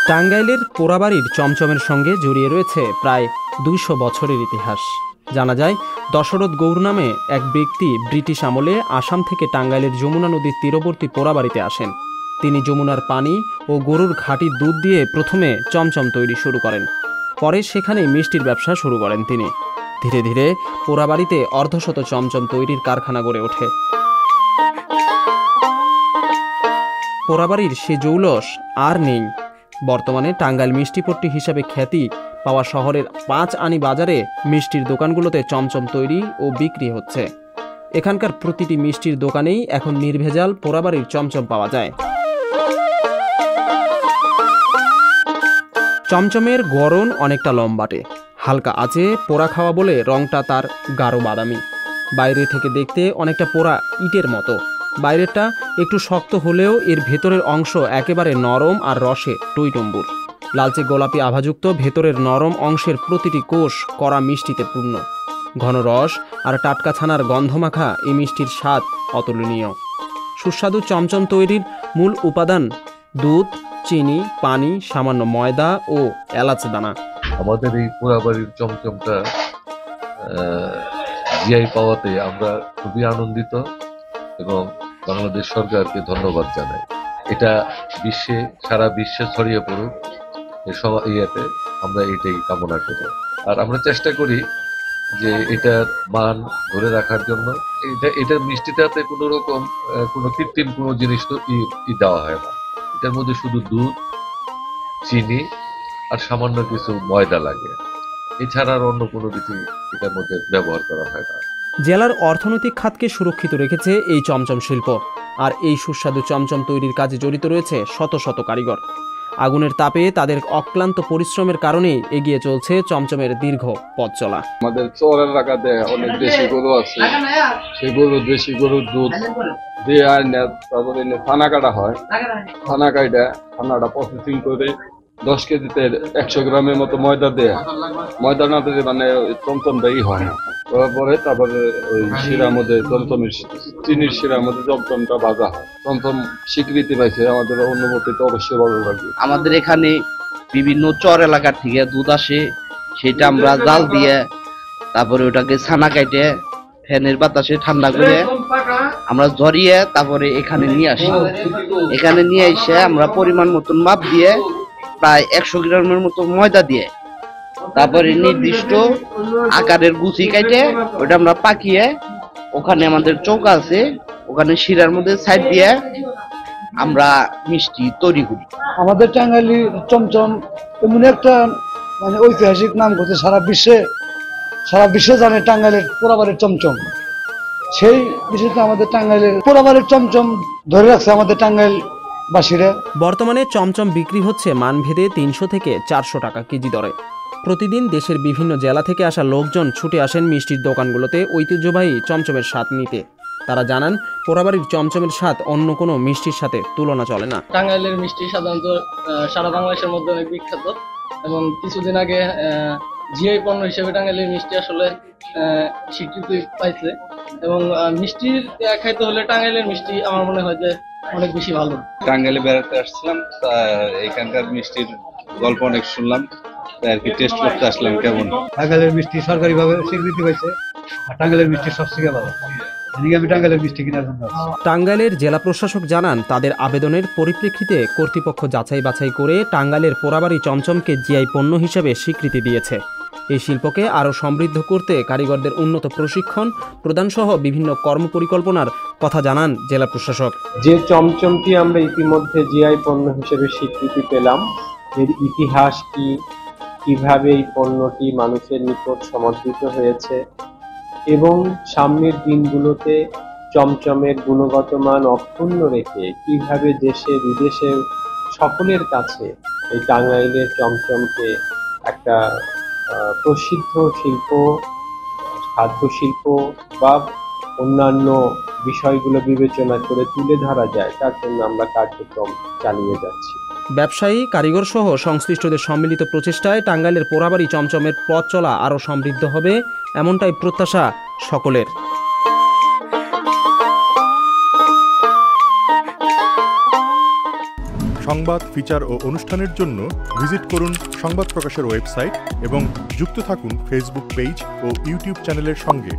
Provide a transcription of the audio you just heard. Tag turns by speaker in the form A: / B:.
A: টাঙ্গাইলের পোড়াবাড়ির চমচমের সঙ্গে জড়িয়ে রয়েছে প্রায় ২০০ বছরের ইতিহাস। জানা যায়, দশরথ গৌর নামে এক ব্যক্তি ব্রিটিশ আমলে আসাম থেকে টাঙ্গাইলের যমুনা নদীর তীরবর্তী পোড়াবাড়িতে আসেন। তিনি যমুনার পানি ও গরুর ঘাটির দুধ দিয়ে প্রথমে চমচম তৈরি শুরু করেন। পরে সেখানেই মিষ্টির ব্যবসা শুরু করেন তিনি। ধীরে ধীরে পোড়াবাড়িতে অর্ধশত চমচম তৈরির কারখানা গড়ে ওঠে। পোড়াবাড়ির সে জৌলস আর নেই। বর্তমানে টাঙ্গাইল মিষ্টিপট্টি হিসাবে খ্যাতি পাওয়া শহরের ৫ আনি বাজারে মিষ্টির দোকানগুলোতে চমচম তৈরি ও বিক্রি হচ্ছে। এখানকার প্রতিটি মিষ্টির দোকানেই এখন নির্ভেজাল পোড়াবাড়ির চমচম পাওয়া যায়। চমচমের গড়ন অনেকটা লম্বাটে, হালকা আঁচে পোড়া খাওয়া বলে রংটা তার গাঢ় বাদামি। বাইরে থেকে দেখতে অনেকটা পোড়া ইটের মতো। বাইরেরটা একটু শক্ত হলেও এর ভেতরের অংশ একেবারে নরম আর রসে টইটম্বুর। লালচে গোলাপি আভাযুক্ত ভেতরের নরম অংশের প্রতিটি কোষ কড়া মিষ্টিতে পূর্ণ। ঘন রস আর টাটকা ছানার গন্ধমাখা এই মিষ্টির স্বাদ অতুলনীয়। সুস্বাদু চমচম তৈরির মূল উপাদান দুধ, চিনি, পানি, সামান্য ময়দা ও এলাচ দানা।
B: আমাদের এই পোড়াবাড়ির চমচমটা জিআই পাওয়াতে আমরা খুবই আনন্দিত এবং বাংলাদেশ সরকারকে ধন্যবাদ জানাই। এটা সারা বিশ্বে ছড়িয়ে পড়ুক, ইয়েতে আমরা এটাই কামনা করি। আর আমরা চেষ্টা করি যে এটার মান ধরে রাখার জন্য। এটার মিষ্টিটাতে কোনো রকম কোনো কৃত্রিম কোনো জিনিস তো দেওয়া হয় না। এটার মধ্যে শুধু দুধ, চিনি আর সামান্য কিছু ময়দা লাগে, এছাড়া আর অন্য কোনো কিছু এটার মধ্যে ব্যবহার করা হয় না।
A: জেলার অর্থনৈতিক খাতকে সুরক্ষিত রেখেছে এই চমচম শিল্প। আর এই সুস্বাদু চমচম তৈরির কাজে জড়িত রয়েছে শত শত কারিগর। আগুনের তাপে তাদের অক্লান্ত পরিশ্রমের কারণেই এগিয়ে চলছে চমচমের দীর্ঘ পথ চলা।
C: আমাদের চর এলাকাতে অনেক দেশি গরু আছে, সেই দেশি গরুর দুধ দিয়ে আইনে তারপরে ছানা কাটা হয়। ছানা কাটা ছানাটা প্রসেসিং করে 10 কেজিতে 100 গ্রামের মতো ময়দা দেয়। ময়দা না দিলে মানে চমচমটাই হয় না। তারপরে ওই শিরার মধ্যে চমচমের চিনির শিরার মধ্যে চমচমটা ভাজা হয়। চমচম স্বীকৃতি পাইছে, আমাদের অনুভূতিতে অবশ্যই ভালো লাগে।
D: আমাদের এখানে বিভিন্ন চর এলাকার থেকে দুধ আসে, সেটা আমরা জাল দিয়ে তারপরে ওটাকে ছানা কাটে ফ্যানের বাতাসে ঠান্ডা করে আমরা ঝরিয়ে তারপরে এখানে নিয়ে আসি। এখানে নিয়ে এসে আমরা পরিমাণ মতন মাপ দিয়ে প্রায় 100 গ্রামের মতো ময়দা দিয়ে তারপরে নির্দিষ্ট আকারের গুছি কাটে ওটা আমরা পাকিয়ে ওখানে আমাদের চৌকা আছে, ওখানে শিরার মধ্যে সাইড দিয়ে আমরা মিষ্টি তৈরি করি।
E: আমাদের টাঙ্গাইলি চমচম এমন একটা মানে ঐতিহাসিক নাম করছে, সারা বিশ্বে জানে টাঙ্গাইলের পোড়াবাড়ির চমচম। সেই বিষয়টা আমাদের টাঙ্গাইলের পোড়াবাড়ির চমচম ধরে রাখছে আমাদের টাঙ্গাইল বাসীরা।
A: বর্তমানে চমচম বিক্রি হচ্ছে মানভেদে 300 থেকে 400 টাকা কেজি দরে। প্রতিদিন দেশের বিভিন্ন জেলা থেকে আসা লোকজন ছুটে আসেন মিষ্টির দোকানগুলোতে ঐতিহ্যবাহী চমচমের স্বাদ নিতে। তারা জানান, পোড়াবাড়ির চমচমের স্বাদ অন্য কোনো মিষ্টির সাথে তুলনা চলে না।
F: টাঙ্গাইলের মিষ্টি সাধারণত সারা বাংলাদেশের মধ্যে অনেক বিখ্যাত এবং কিছুদিন আগে জিআই পণ্য হিসেবে টাঙ্গাইলের মিষ্টি আসলে স্বীকৃতি পাইছে। এবং মিষ্টির খাইতে হলে টাঙ্গাইলের মিষ্টি আমার মনে হয় যে অনেক বেশি ভালো।
G: টাঙ্গাইলে বেড়াতে আসছিলাম, এখানকার মিষ্টির গল্প অনেক শুনলাম, তাই আর কি টেস্ট করতে আসলাম কেমন।
E: টাঙ্গাইলের মিষ্টি সরকারিভাবে স্বীকৃতি পাইছে, আর টাঙ্গাইলের মিষ্টি সবথেকে ভালো। আমি টাঙ্গাইলের মিষ্টি কেনার জন্য।
A: টাঙ্গাইলের জেলা প্রশাসক জানান, তাদের আবেদনের পরিপ্রেক্ষিতে কর্তৃপক্ষ যাচাই বাছাই করে টাঙ্গাইলের পোড়াবাড়ি চমচমকে জিআই পণ্য হিসেবে স্বীকৃতি দিয়েছে। এই শিল্পকে আরও সমৃদ্ধ করতে কারিগরদের উন্নত প্রশিক্ষণ প্রদান সহ বিভিন্ন কর্মপরিকল্পনার কথা জানান জেলা প্রশাসক।
H: যে চমচমটি আমরা ইতিমধ্যে জিআই পণ্য হিসেবে স্বীকৃতি পেলাম, এর ইতিহাস কি, কিভাবে এই পণ্যটি মানুষের নিকট সমর্পিত হয়েছে এবং সামনের দিনগুলোতে চমচমের গুণগত মান অক্ষুণ্ণ রেখে কিভাবে দেশে বিদেশে সকলের কাছে এই টাঙ্গাইলের চমচমকে একটা প্রসিদ্ধ শিল্প, খাদ্য শিল্প বা অন্যান্য বিষয়গুলো বিবেচনা করে তুলে ধরা যায়, তার জন্য আমরা কার্যক্রম চালিয়ে যাচ্ছি।
A: ব্যবসায়ী, কারিগর সহ সংশ্লিষ্টদের সম্মিলিত প্রচেষ্টায় টাঙ্গাইলের পোড়াবাড়ি চমচমের পথ চলা আরও সমৃদ্ধ হবে, এমনটাই প্রত্যাশা সকলের।
I: সংবাদ সংবাদ, ফিচার ও অনুষ্ঠানের জন্য ভিজিট করুন সংবাদ প্রকাশের ওয়েবসাইট এবং যুক্ত থাকুন ফেসবুক পেজ ও ইউটিউব চ্যানেলের সঙ্গে।